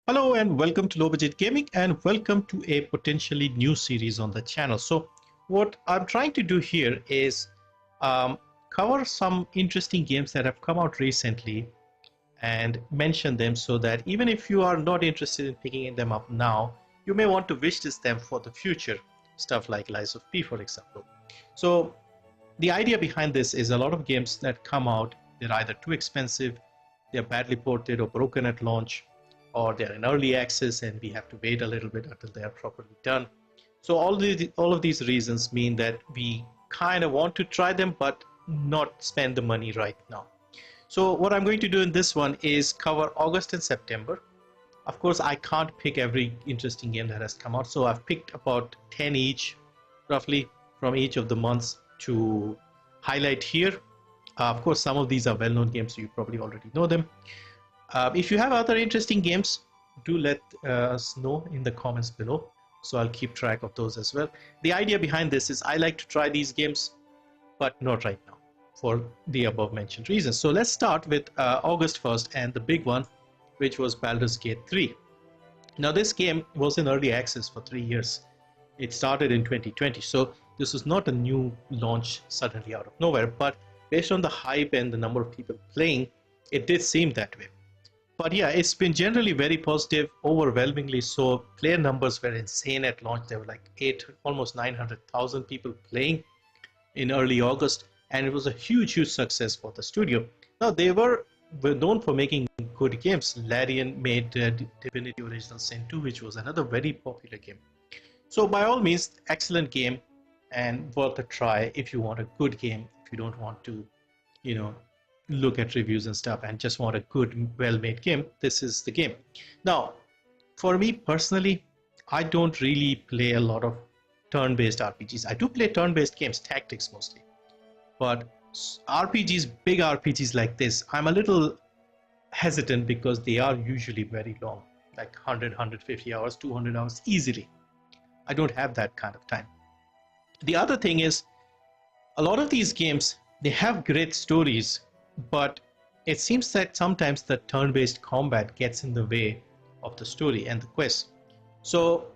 Hello and welcome to Low Budget Gaming and welcome to a potentially new series on the channel. So what I'm trying to do here is cover some interesting games that have come out recently and mention them so that even if you are not interested in picking them up now, you may want to wishlist them for the future. Stuff like Lies of P, for example. So the idea behind this is a lot of games that come out, they're either too expensive, they're badly ported or broken at launch, or they're in early access and we have to wait a little bit until they are properly done. So all of these reasons mean that we kind of want to try them but not spend the money right now. So what I'm going to do in this one is cover August and September. Of course, I can't pick every interesting game that has come out, so I've picked about 10 each, roughly, from each of the months to highlight here. Of course, some of these are well-known games, so you probably already know them. If you have other interesting games, do let us know in the comments below, so I'll keep track of those as well. The idea behind this is I like to try these games, but not right now for the above mentioned reasons. So let's start with August 1st and the big one, which was Baldur's Gate 3. Now this game was in early access for 3 years. It started in 2020, so this was not a new launch suddenly out of nowhere, but based on the hype and the number of people playing, it did seem that way. But yeah, it's been generally very positive, overwhelmingly so. Player numbers were insane at launch. There were like almost 900,000 people playing in early August, and it was a huge success for the studio. Now they were known for making good games. Larian made Divinity Original Sin 2, which was another very popular game. So by all means, excellent game and worth a try if you want a good game, if you don't want to, look at reviews and stuff and just want a good, well-made game. This is the game. Now, for me personally, I don't really play a lot of turn-based RPGs. I do play turn-based games, tactics mostly, but RPGs, big RPGs like this, I'm a little hesitant because they are usually very long, like 100, 150 hours, 200 hours easily. I don't have that kind of time. The other thing is, a lot of these games, they have great stories, but it seems that sometimes the turn-based combat gets in the way of the story and the quest. So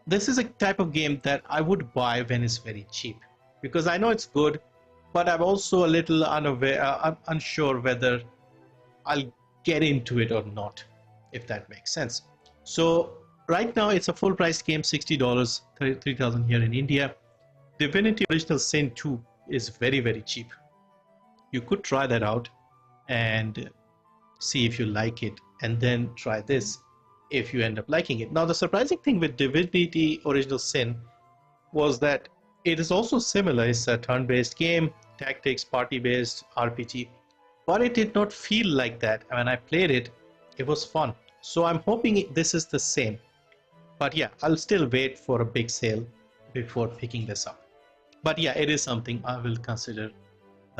this is a type of game that I would buy when it's very cheap, because I know it's good, but I'm also a little unsure whether I'll get into it or not, if that makes sense. So right now it's a full price game, $60, 3,000 here in India. Divinity Original Sin 2 is very cheap. You could try that out and see if you like it, and then try this if you end up liking it. Now the surprising thing with Divinity Original Sin was that it is also similar. It's a turn-based game, tactics, party-based RPG, but it did not feel like that. When I played it, it was fun. So I'm hoping this is the same. But yeah, I'll still wait for a big sale before picking this up. But yeah, it is something I will consider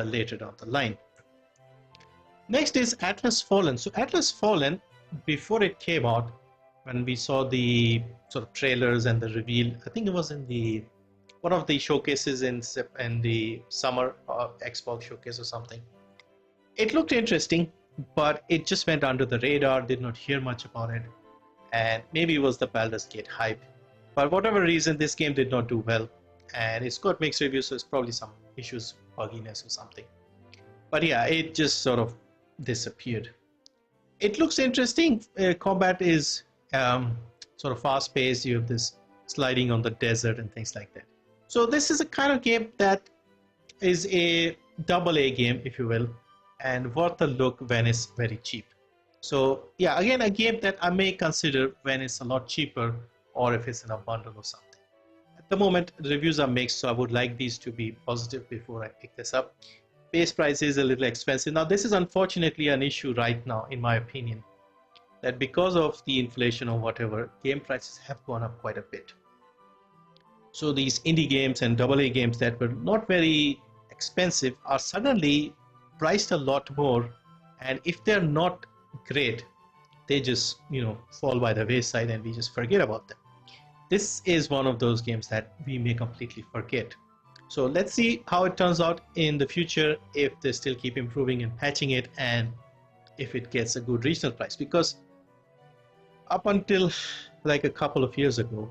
later down the line. Next is Atlast Fallen. So Atlast Fallen, before it came out, when we saw the sort of trailers and the reveal, I think it was in one of the showcases in the summer Xbox showcase or something. It looked interesting, but it just went under the radar, did not hear much about it, and maybe it was the Baldur's Gate hype. But whatever reason, this game did not do well, and it's got mixed reviews, so it's probably some issues, bugginess or something. But yeah, it just sort of disappeared. It looks interesting. Combat is sort of fast-paced. You have this sliding on the desert and things like that. So this is a kind of game that is a AA game, if you will, and worth a look when it's very cheap. So yeah, again, a game that I may consider when it's a lot cheaper, or if it's in a bundle or something. At the moment, the reviews are mixed, so I would like these to be positive before I pick this up. Base price is a little expensive. Now this is unfortunately an issue right now, in my opinion, that because of the inflation or whatever, game prices have gone up quite a bit. So these indie games and AA games that were not very expensive are suddenly priced a lot more, and if they're not great, they just fall by the wayside and we just forget about them. This is one of those games that we may completely forget. So let's see how it turns out in the future, if they still keep improving and patching it, and if it gets a good regional price. Because up until like a couple of years ago,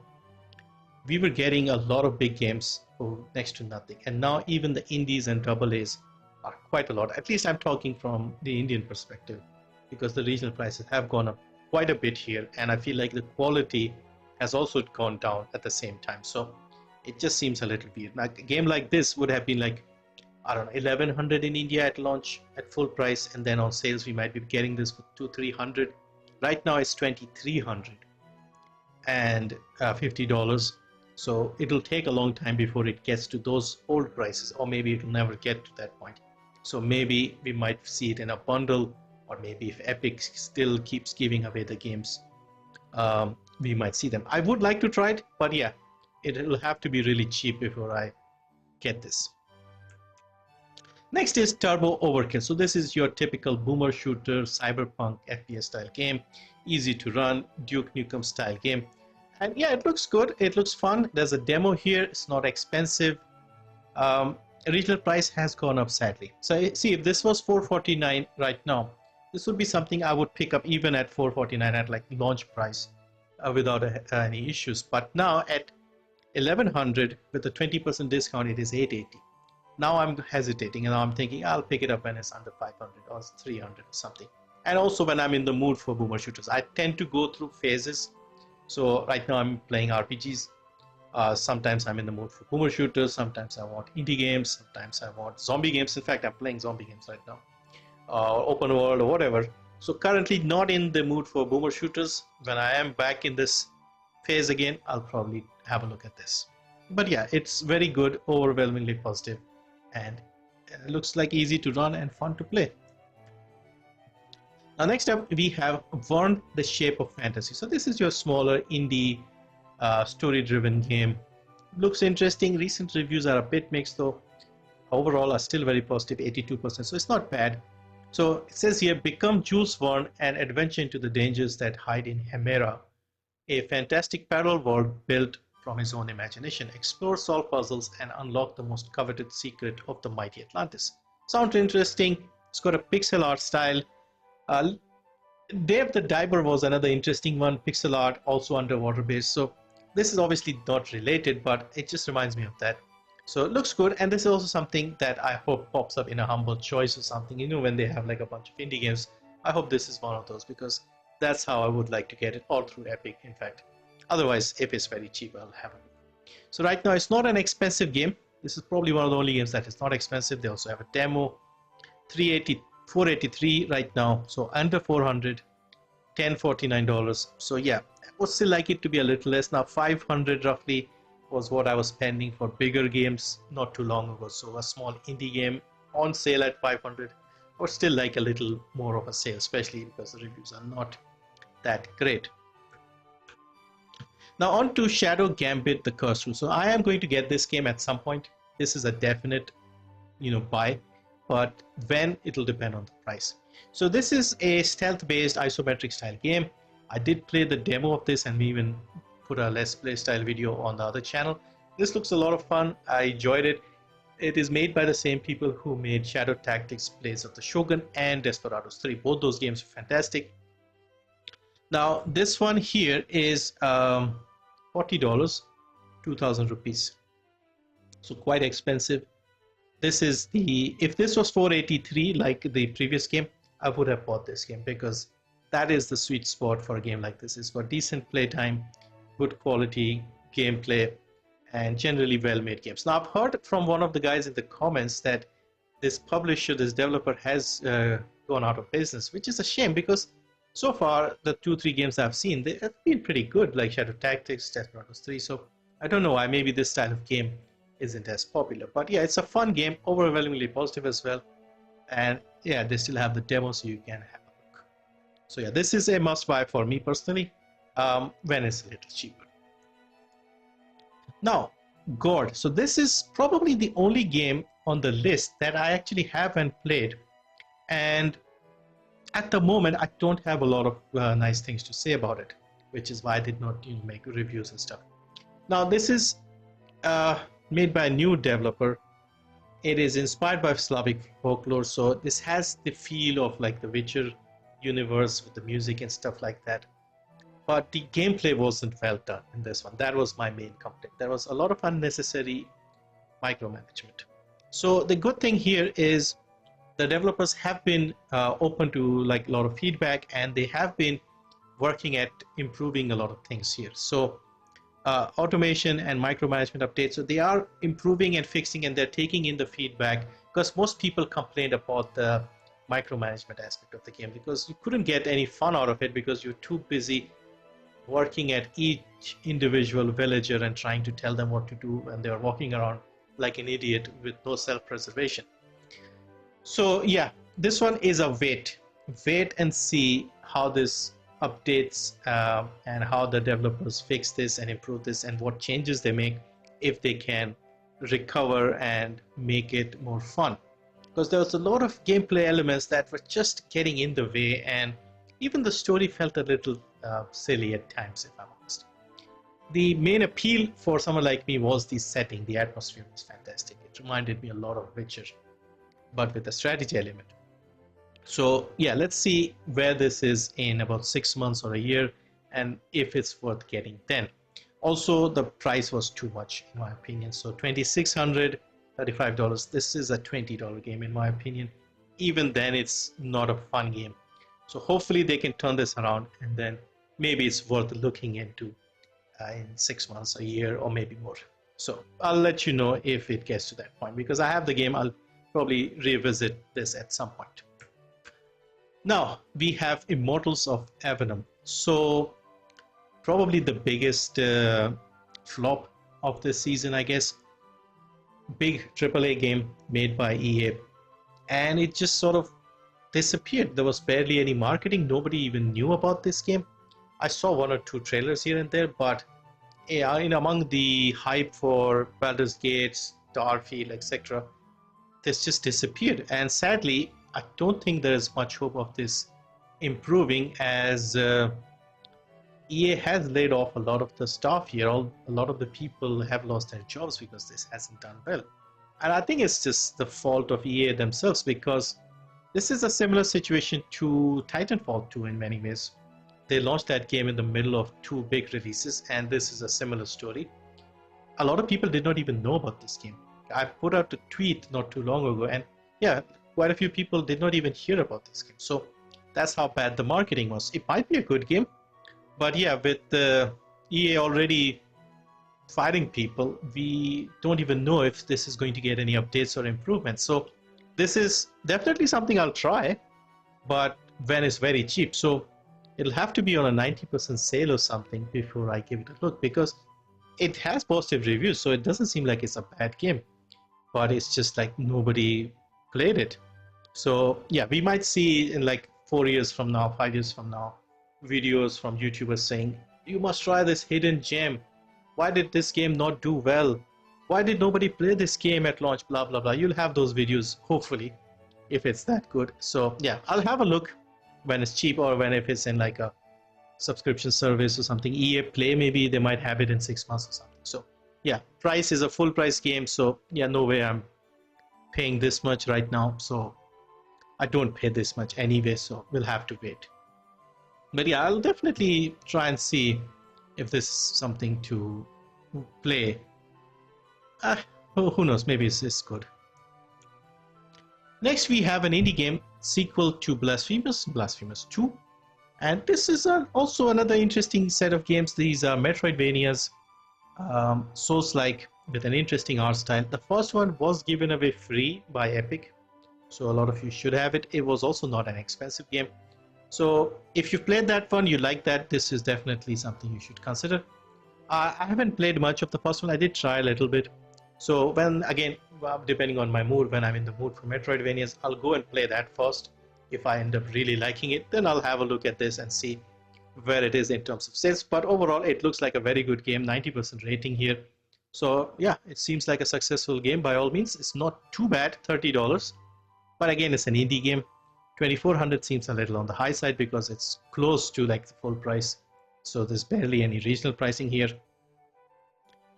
we were getting a lot of big games for next to nothing, and now even the indies and double A's are quite a lot. At least I'm talking from the Indian perspective, because the regional prices have gone up quite a bit here, and I feel like the quality has also gone down at the same time. So it just seems a little weird. Now, a game like this would have been like, I don't know, 1100 in India at launch at full price, and then on sales we might be getting this for 200-300. Right now it's 2300 and $50. So it'll take a long time before it gets to those old prices, or maybe it'll never get to that point. So maybe we might see it in a bundle, or maybe if Epic still keeps giving away the games, we might see them. I would like to try it, but yeah, it'll have to be really cheap before I get this. Next is Turbo Overkill. So this is your typical boomer shooter, cyberpunk FPS style game, easy to run, Duke Nukem style game. And yeah, it looks good, it looks fun. There's a demo here, it's not expensive. Retail price has gone up sadly. So see, if this was $449 right now, this would be something I would pick up even at $449 at like launch price without any issues. But now at 1100 with a 20% discount, it is $880. Now I'm hesitating, and I'm thinking I'll pick it up when it's under 500 or 300 or something. And also when I'm in the mood for boomer shooters, I tend to go through phases. So right now I'm playing RPGs. Sometimes I'm in the mood for boomer shooters. Sometimes I want indie games. Sometimes I want zombie games. In fact, I'm playing zombie games right now, open world or whatever. So currently not in the mood for boomer shooters. When I am back in this phase again, I'll probably have a look at this. But yeah, it's very good, overwhelmingly positive, and it looks like easy to run and fun to play. Now next up we have Verne, The Shape of Fantasy. So this is your smaller indie story-driven game. Looks interesting. Recent reviews are a bit mixed though. Overall are still very positive, 82%, so it's not bad. So it says here, become Jules Verne and adventure into the dangers that hide in Hemera, a fantastic parallel world built from his own imagination. Explore, solve puzzles, and unlock the most coveted secret of the mighty Atlantis. Sounds interesting. It's got a pixel art style. Dave the Diver was another interesting one, pixel art, also underwater based. So this is obviously not related, but it just reminds me of that. So it looks good, and this is also something that I hope pops up in a humble choice or something. You know, when they have like a bunch of indie games, I hope this is one of those, because that's how I would like to get it, all through Epic, in fact. Otherwise, if it's very cheap, I'll have it. So right now, it's not an expensive game. This is probably one of the only games that is not expensive. They also have a demo, 483 right now, so under 400, $1049. So yeah, I would still like it to be a little less. Now 500 roughly was what I was spending for bigger games not too long ago. So a small indie game on sale at 500, or still like a little more of a sale, especially because the reviews are not that great. Now on to Shadow Gambit, the Curse Rule. So I am going to get this game at some point. This is a definite, buy, but when, it'll depend on the price. So this is a stealth-based isometric style game. I did play the demo of this, and we even put a Let's Play style video on the other channel. This looks a lot of fun. I enjoyed it. It is made by the same people who made Shadow Tactics, Blades of the Shogun, and Desperados 3. Both those games are fantastic. Now this one here is $40, 2,000 rupees. So quite expensive. This is if this was 483 like the previous game, I would have bought this game, because that is the sweet spot for a game like this. It's for decent playtime, good quality gameplay, and generally well-made games. Now I've heard from one of the guys in the comments that this publisher, this developer has gone out of business, which is a shame, because so far the 2-3 games I've seen, they have been pretty good, like Shadow Tactics, Desperados 3. So I don't know why, maybe this style of game isn't as popular. But yeah, it's a fun game, overwhelmingly positive as well. And yeah, they still have the demo, so you can have a look. So yeah, this is a must buy for me personally, when it's a little cheaper. Now, GORD. So this is probably the only game on the list that I actually haven't played. And at the moment, I don't have a lot of nice things to say about it, which is why I did not make reviews and stuff. Now, this is made by a new developer. It is inspired by Slavic folklore, so this has the feel of like the Witcher universe with the music and stuff like that. but the gameplay wasn't well done in this one. That was my main complaint. There was a lot of unnecessary micromanagement. So the good thing here is the developers have been open to like a lot of feedback, and they have been working at improving a lot of things here. So automation and micromanagement updates, so they are improving and fixing, and they're taking in the feedback, because most people complained about the micromanagement aspect of the game because you couldn't get any fun out of it because you're too busy working at each individual villager and trying to tell them what to do, and they're walking around like an idiot with no self-preservation. So yeah, this one is a wait and see how this updates and how the developers fix this and improve this, and what changes they make, if they can recover and make it more fun. Because there was a lot of gameplay elements that were just getting in the way, and even the story felt a little silly at times, if I'm honest. The main appeal for someone like me was the setting. The atmosphere was fantastic. It reminded me a lot of Witcher, but with a strategy element. So yeah, let's see where this is in about 6 months or a year, and if it's worth getting then. Also, the price was too much in my opinion. So $2,600, $35. This is a $20 game in my opinion. Even then, it's not a fun game. So hopefully they can turn this around, and then maybe it's worth looking into in 6 months, a year, or maybe more. So I'll let you know if it gets to that point, because I have the game. I'll probably revisit this at some point. Now we have Immortals of Avenum. So probably the biggest flop of this season, I guess. Big AAA game made by EA, and it just sort of disappeared. There was barely any marketing. Nobody even knew about this game. I saw 1 or 2 trailers here and there, but in among the hype for Baldur's Gate, Starfield, etc., this just disappeared. And sadly, I don't think there's much hope of this improving, as EA has laid off a lot of the staff here. A lot of the people have lost their jobs because this hasn't done well. And I think it's just the fault of EA themselves, because this is a similar situation to Titanfall 2 in many ways. They launched that game in the middle of 2 big releases, and this is a similar story. A lot of people did not even know about this game. I put out a tweet not too long ago, and yeah, quite a few people did not even hear about this game. So that's how bad the marketing was. It might be a good game, but yeah, with EA already firing people, we don't even know if this is going to get any updates or improvements. So this is definitely something I'll try, but when it's very cheap. So it'll have to be on a 90% sale or something before I give it a look, because it has positive reviews, so it doesn't seem like it's a bad game, but it's just like nobody played it. So yeah, we might see in like 4 years from now, 5 years from now, videos from YouTubers saying, you must try this hidden gem. Why did this game not do well? Why did nobody play this game at launch? Blah, blah, blah. You'll have those videos, hopefully, if it's that good. So yeah, I'll have a look when it's cheap, or when if it's in like a subscription service or something. EA Play, maybe they might have it in 6 months or something. So yeah, price is a full price game. So yeah, no way I'm paying this much right now. So I don't pay this much anyway, so we'll have to wait. But yeah, I'll definitely try and see if this is something to play. Who knows, maybe it's good. Next we have an indie game, sequel to Blasphemous II. And this is also another interesting set of games. These are Metroidvanias, Souls-like, with an interesting art style. The first one was given away free by Epic, so a lot of you should have it. It was also not an expensive game. So if you've played that one, you like that, this is definitely something you should consider. I haven't played much of the first one. I did try a little bit. So when, again, depending on my mood, when I'm in the mood for Metroidvanias, I'll go and play that first. If I end up really liking it, then I'll have a look at this and see where it is in terms of sales. But overall, it looks like a very good game, 90% rating here. So yeah, it seems like a successful game by all means. It's not too bad, $30. But again, it's an indie game. $2,400 seems a little on the high side because it's close to like the full price. So there's barely any regional pricing here.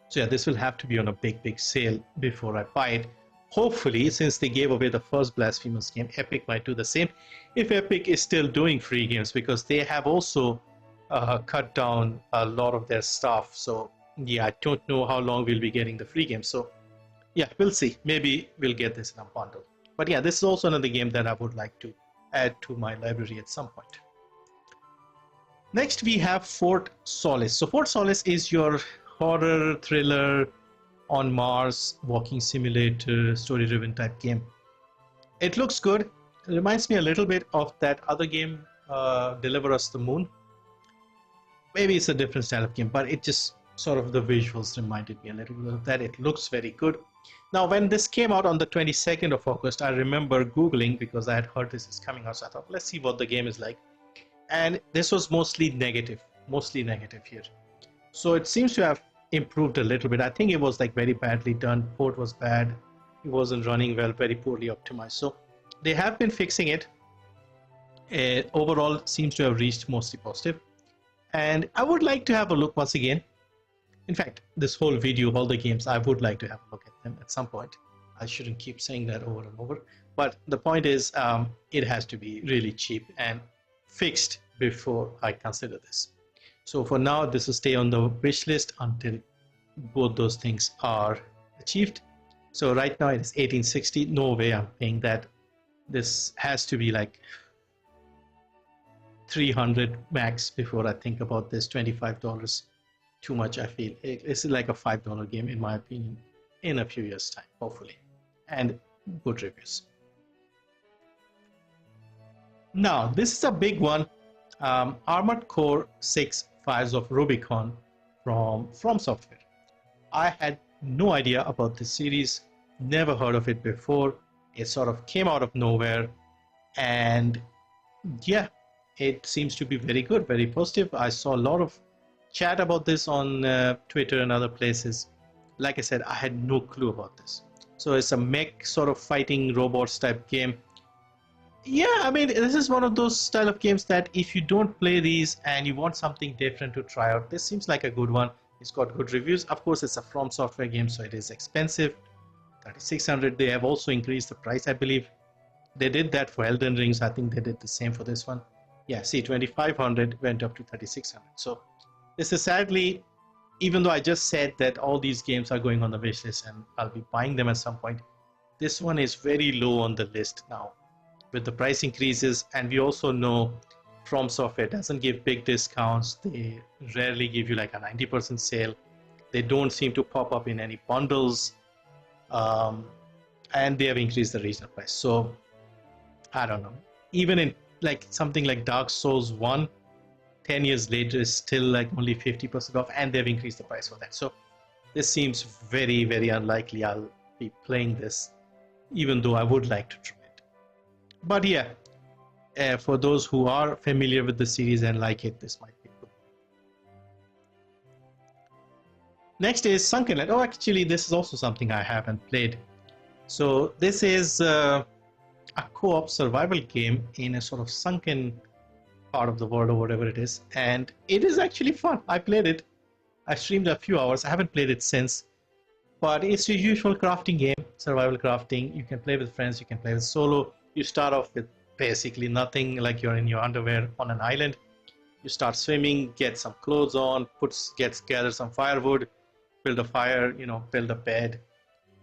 So yeah, this will have to be on a big sale before I buy it. Hopefully, since they gave away the first Blasphemous game, Epic might do the same. If Epic is still doing free games, because they have also cut down a lot of their stuff. So yeah, I don't know how long we'll be getting the free game. So yeah, we'll see. Maybe we'll get this in a bundle. But yeah, this is also another game that I would like to add to my library at some point. Next, we have Fort Solis. So Fort Solis is your horror thriller on Mars, walking simulator, story-driven type game. It looks good. It reminds me a little bit of that other game, Deliver Us the Moon. Maybe it's a different style of game, but it just sort of the visuals reminded me a little bit of that. It looks very good. Now, when this came out on the 22nd of August, I remember Googling because I had heard this is coming out. So I thought, let's see what the game is like. And this was mostly negative here. So it seems to have improved a little bit. I think it was like very badly done. Port was bad. It wasn't running well, very poorly optimized. So they have been fixing it. It overall seems to have reached mostly positive. And I would like to have a look once again. In fact, this whole video, all the games, I would like to have a look at them at some point. I shouldn't keep saying that over and over. But the point is, it has to be really cheap and fixed before I consider this. So for now, this will stay on the wish list until both those things are achieved. So right now it is 1860. No way I'm paying that. This has to be like 300 max before I think about this. $25 too much, I feel. This is like a $5 game in my opinion in a few years time, hopefully, and good reviews. Now this is a big one. Armored Core 6 Fires of Rubicon from Software. I had no idea about this series, never heard of it before. It sort of came out of nowhere, and yeah, it seems to be very good, very positive. I saw a lot of chat about this on Twitter and other places. Like I said, I had no clue about this. So it's a mech sort of fighting robots type game. Yeah, I mean, this is one of those style of games that if you don't play these and you want something different to try out, this seems like a good one. It's got good reviews. Of course, it's a From Software game, so it is expensive. 3,600. They have also increased the price, I believe. They did that for Elden Rings. I think they did the same for this one. Yeah, see, 2,500 went up to 3,600. So this is sadly, even though I just said that all these games are going on the wish list and I'll be buying them at some point, this one is very low on the list now with the price increases. And we also know From Software doesn't give big discounts. They rarely give you like a 90% sale. They don't seem to pop up in any bundles. And they have increased the regional price. So I don't know. Even in like something like Dark Souls 1, 10 years later is still like only 50% off, and they've increased the price for that. So this seems very, very unlikely I'll be playing this, even though I would like to try it. But yeah, for those who are familiar with the series and like it, this might be good. Next is Sunkenland. Oh, actually, this is also something I haven't played. So this is a co-op survival game in a sort of sunken part of the world or whatever it is, and it is actually fun. I played it. I streamed a few hours. I haven't played it since, but it's your usual crafting game, survival crafting. You can play with friends, you can play with solo. You start off with basically nothing, like you're in your underwear on an island. You start swimming, get some clothes on, gather some firewood, build a fire, build a bed,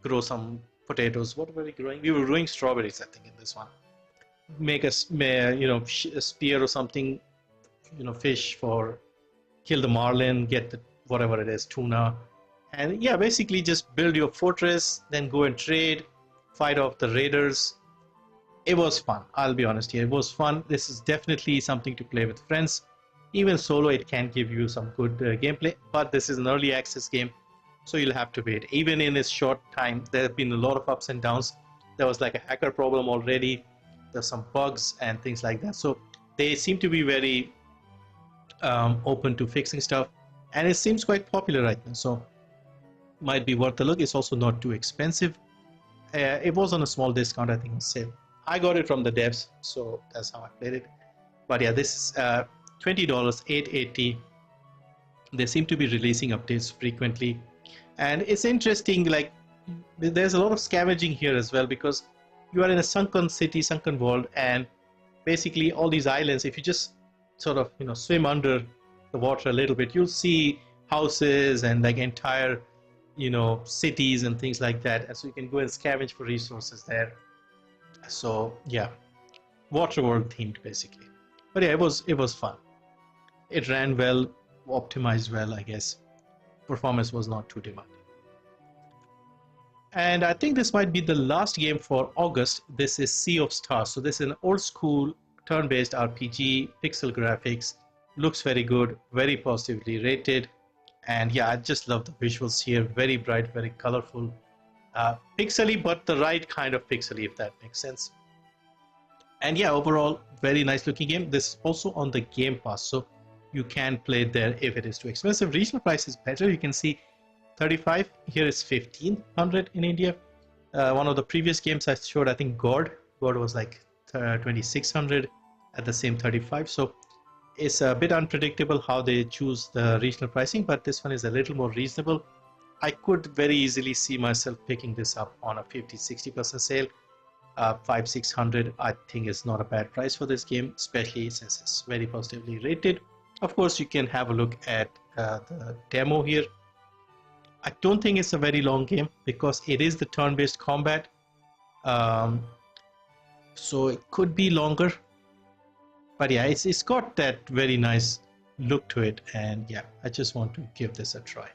grow some potatoes. What were we growing? We were growing strawberries, I think, in this one. Make a spear or something, fish for, kill the marlin, get the whatever it is, tuna, and yeah, basically just build your fortress, then go and trade, fight off the raiders. It was fun. I'll be honest here, it was fun. This is definitely something to play with friends. Even solo, it can give you some good gameplay, but this is an early access game, so you'll have to wait. Even in this short time, there have been a lot of ups and downs. There was like a hacker problem already. There's some bugs and things like that. So they seem to be very open to fixing stuff, and it seems quite popular right now. So might be worth a look. It's also not too expensive. It was on a small discount, I think, on sale. I got it from the devs, so that's how I played it. But yeah, this is $20, $8.80. They seem to be releasing updates frequently, and it's interesting. Like, there's a lot of scavenging here as well, because you are in a sunken city, sunken world, and basically all these islands, if you just sort of swim under, the water a little bit, you'll see houses and like entire, you know, cities and things like that. And so you can go and scavenge for resources there. So yeah, water world themed basically. But yeah, it was fun. It ran well, optimized well, I guess. Performance was not too demanding. And I think this might be the last game for August. This is Sea of Stars. So this is an old school turn-based RPG, pixel graphics, looks very good, very positively rated. And yeah, I just love the visuals here. Very bright, very colorful. Pixely, but the right kind of pixely, if that makes sense. And yeah, overall, very nice looking game. This is also on the Game Pass, so you can play it there if it is too expensive. Regional price is better. You can see 35. Here is 1500 in India. One of the previous games I showed, I think GORD was like 2600 at the same 35. So it's a bit unpredictable how they choose the regional pricing, but this one is a little more reasonable. I could very easily see myself picking this up on a 50-60% sale. 500-600 I think is not a bad price for this game, especially since it's very positively rated. Of course, you can have a look at the demo here. I don't think it's a very long game because it is the turn-based combat, so it could be longer, but yeah, it's got that very nice look to it, and yeah, I just want to give this a try.